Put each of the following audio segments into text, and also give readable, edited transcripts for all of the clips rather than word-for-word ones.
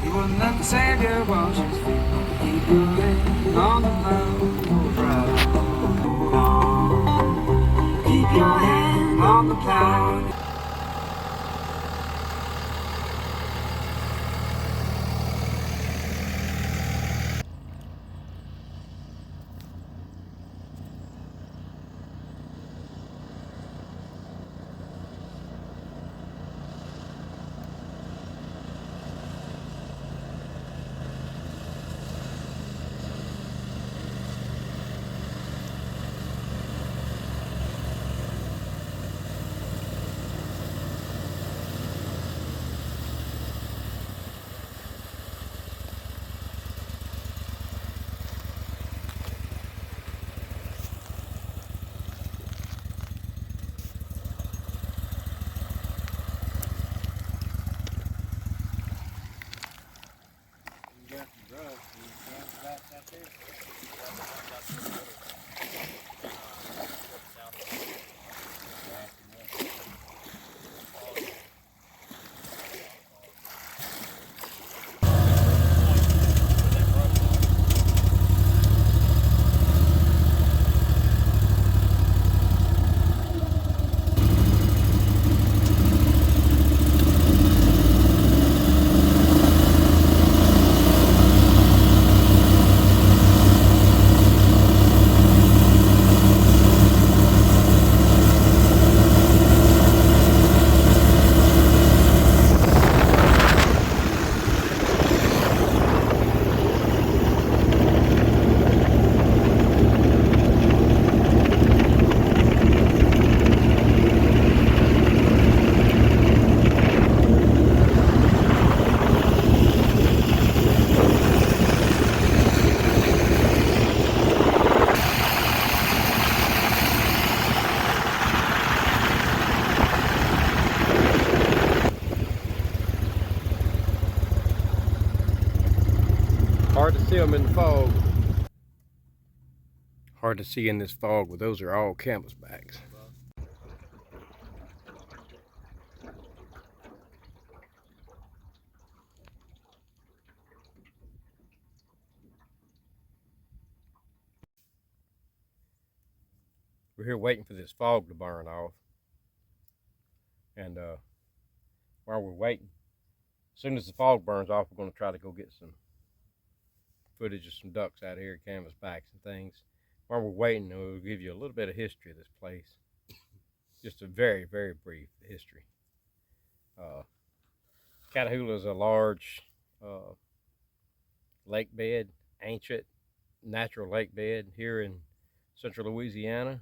You wouldn't let the Savior wash his feet. Keep your head on the plow. Right on. Keep your head on the plow. Hard to see them in the fog. Hard to see in this fog, but those are all canvasbacks. We're here waiting for this fog to burn off. And while we're waiting, as soon as the fog burns off, we're going to try to go get some footage of some ducks out here, canvasbacks and things. While we're waiting, we'll give you a little bit of history of this place. Just a very, very brief history. Catahoula is a large lake bed, ancient natural lake bed here in central Louisiana.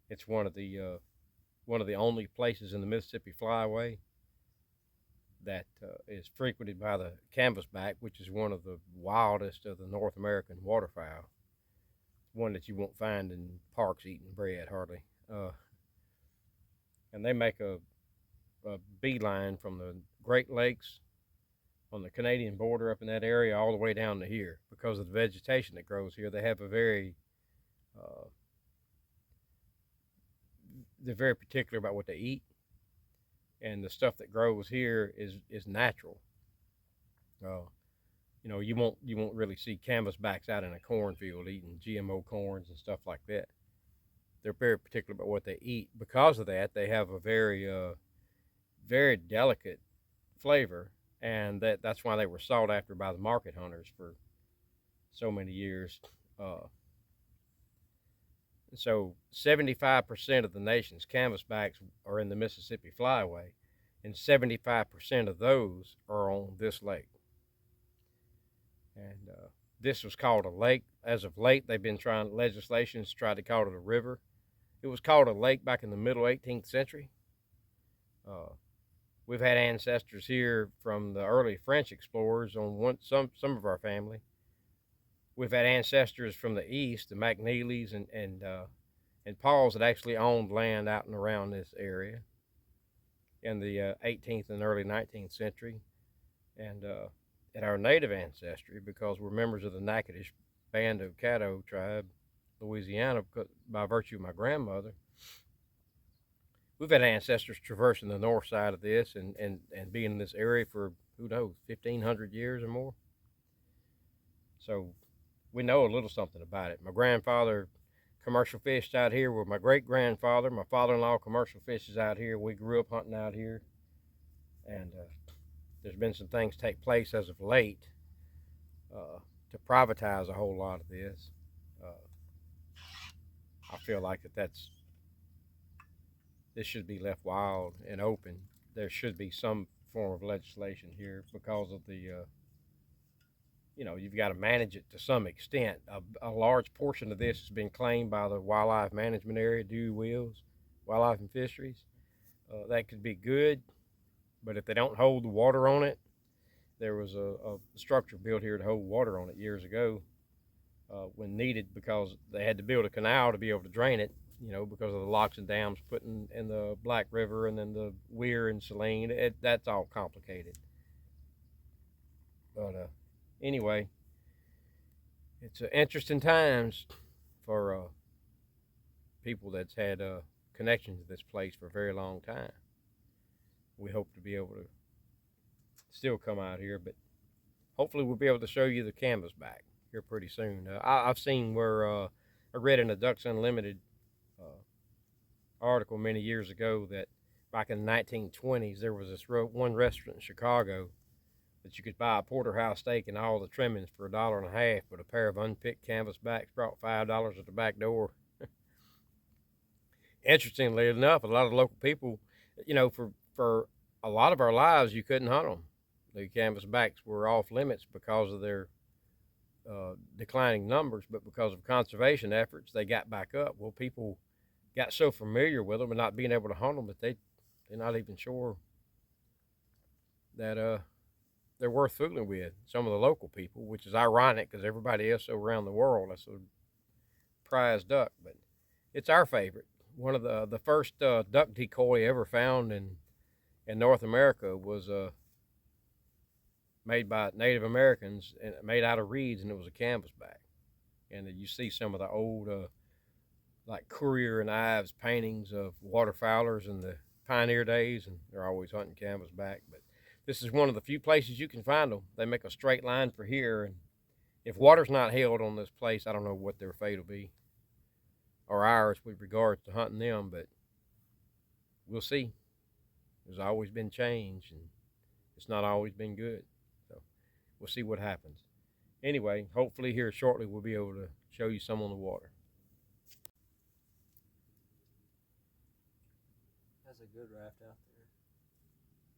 It's one of the only places in the Mississippi Flyway that is frequented by the canvasback, which is one of the wildest of the North American waterfowl. One that you won't find in parks eating bread hardly. And they make a beeline from the Great Lakes on the Canadian border up in that area all the way down to here because of the vegetation that grows here. They have a they're very particular about what they eat, and the stuff that grows here is natural. You know, you won't really see canvasbacks out in a cornfield eating GMO corns and stuff like that. They're very particular about what they eat. Because of that, they have a very delicate flavor, and that's why they were sought after by the market hunters for so many years. So 75% of the nation's canvasbacks are in the Mississippi Flyway, and 75% of those are on this lake. And this was called a lake. As of late, they've been trying, legislations tried to call it a river. It was called a lake back in the middle 18th century. We've had ancestors here from the early French explorers on some of our family. We've had ancestors from the east, the McNeelys and Pauls that actually owned land out and around this area in the 18th and early 19th century. And our native ancestry, because we're members of the Natchitoches band of Caddo tribe, Louisiana, by virtue of my grandmother. we've had ancestors traversing the north side of this and being in this area for, who knows, 1,500 years or more. So we know a little something about it. My grandfather commercial fished out here with my great-grandfather. My father-in-law commercial fishes out here. We grew up hunting out here. And there's been some things take place as of late to privatize a whole lot of this. I feel like this should be left wild and open. There should be some form of legislation here because of the you've got to manage it to some extent. A large portion of this has been claimed by the wildlife management area, Dewey Wills, Wildlife and Fisheries. That could be good, but if they don't hold the water on it, there was a structure built here to hold water on it years ago when needed, because they had to build a canal to be able to drain it, because of the locks and dams put in the Black River and then the Weir and Saline. That's all complicated. But anyway, it's interesting times for people that's had connections to this place for a very long time. We hope to be able to still come out here, but hopefully we'll be able to show you the Canvasback here pretty soon. I've seen where I read in a Ducks Unlimited article many years ago that back in the 1920s there was this one restaurant in Chicago that you could buy a porterhouse steak and all the trimmings for $1.50, but a pair of unpicked canvasbacks brought $5 at the back door. Interestingly enough, a lot of local people, for a lot of our lives, you couldn't hunt them. The canvasbacks were off limits because of their declining numbers, but because of conservation efforts, they got back up. Well, people got so familiar with them and not being able to hunt them that they're not even sure that they're worth fooling with, some of the local people, which is ironic because everybody else around the world, that's a prize duck, but it's our favorite. One of the first duck decoy ever found in North America was made by Native Americans and made out of reeds, and it was a canvasback. And you see some of the old like Currier and Ives paintings of waterfowlers in the pioneer days, and they're always hunting canvasback. But this is one of the few places you can find them. They make a straight line for here, and if water's not held on this place, I don't know what their fate will be, or ours with regards to hunting them, but we'll see. There's always been change, and it's not always been good. So we'll see what happens. Anyway, hopefully here shortly we'll be able to show you some on the water. That's a good raft out there.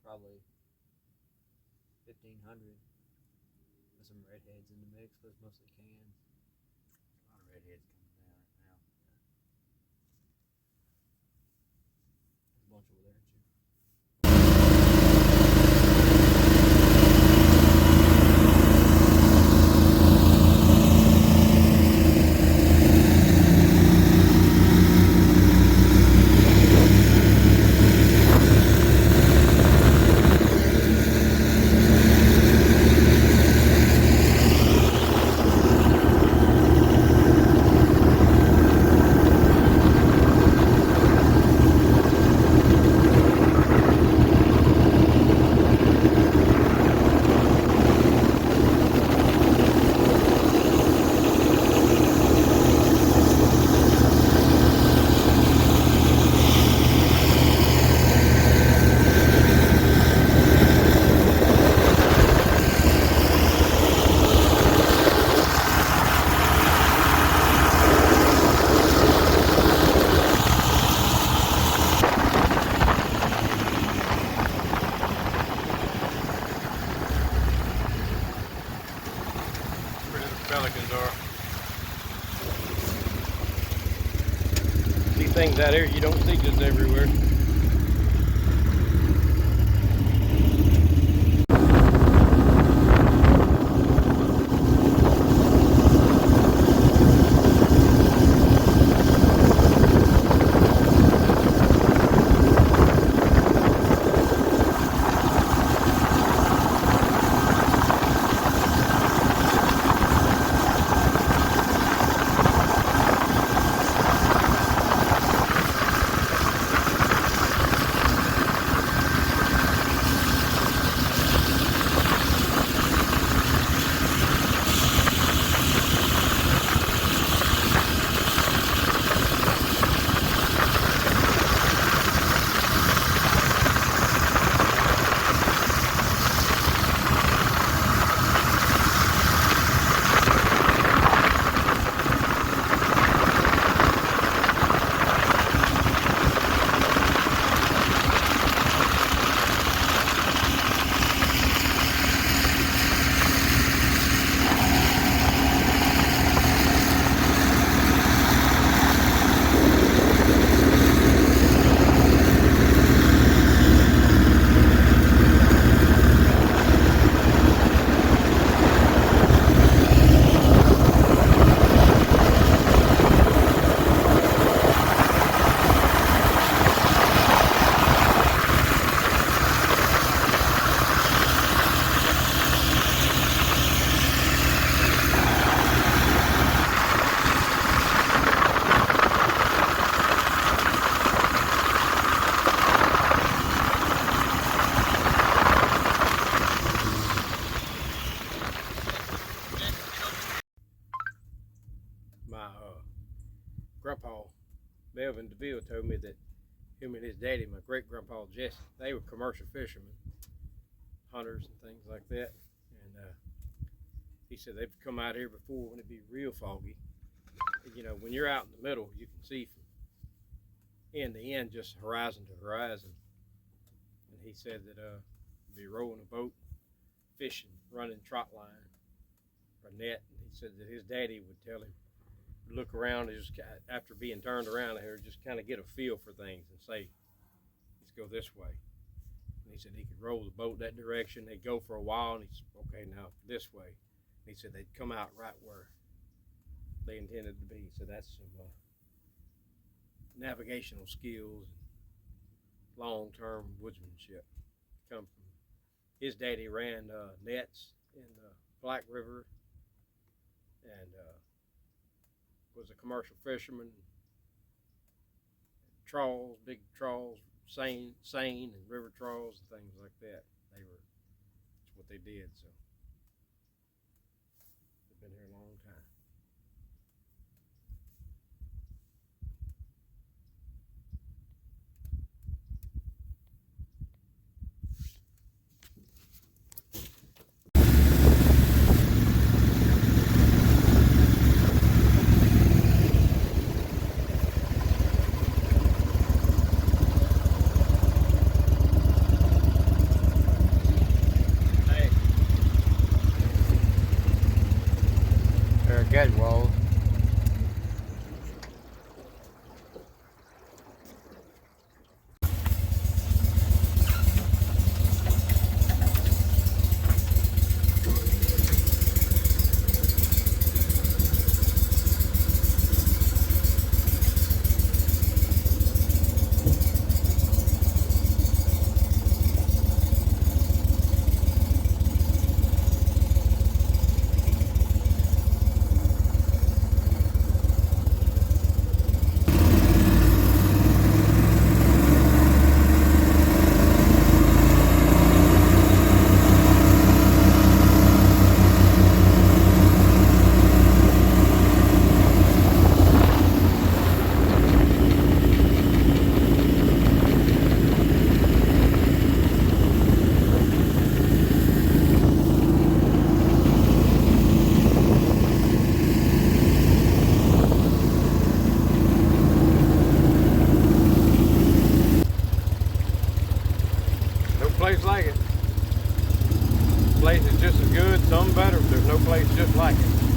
Probably 1,500 with some redheads in the mix, but it's mostly cans. A lot of redheads coming down right now. There's a bunch over there too. Pelicans are. See things out here you don't see just everywhere. Melvin DeVille told me that him and his daddy, my great grandpa Jesse, they were commercial fishermen, hunters and things like that. And he said they've come out here before when it'd be real foggy. You know, when you're out in the middle, you can see from end to end, just horizon to horizon. And he said that be rowing a boat, fishing, running trot line or net. And he said that his daddy would tell him, look around and just after being turned around here, just kind of get a feel for things and say, let's go this way. And he said he could roll the boat that direction. They'd go for a while, and he said, okay, now this way. And he said they'd come out right where they intended to be. So that's some navigational skills, long-term woodsmanship. Come from his daddy ran nets in the Black River and was a commercial fisherman. Trawls, big trawls, seine and river trawls and things like that. That's what they did. So they've been here a long time. Very good, Walt. Place like it. Place is just as good, some better, but there's no place just like it.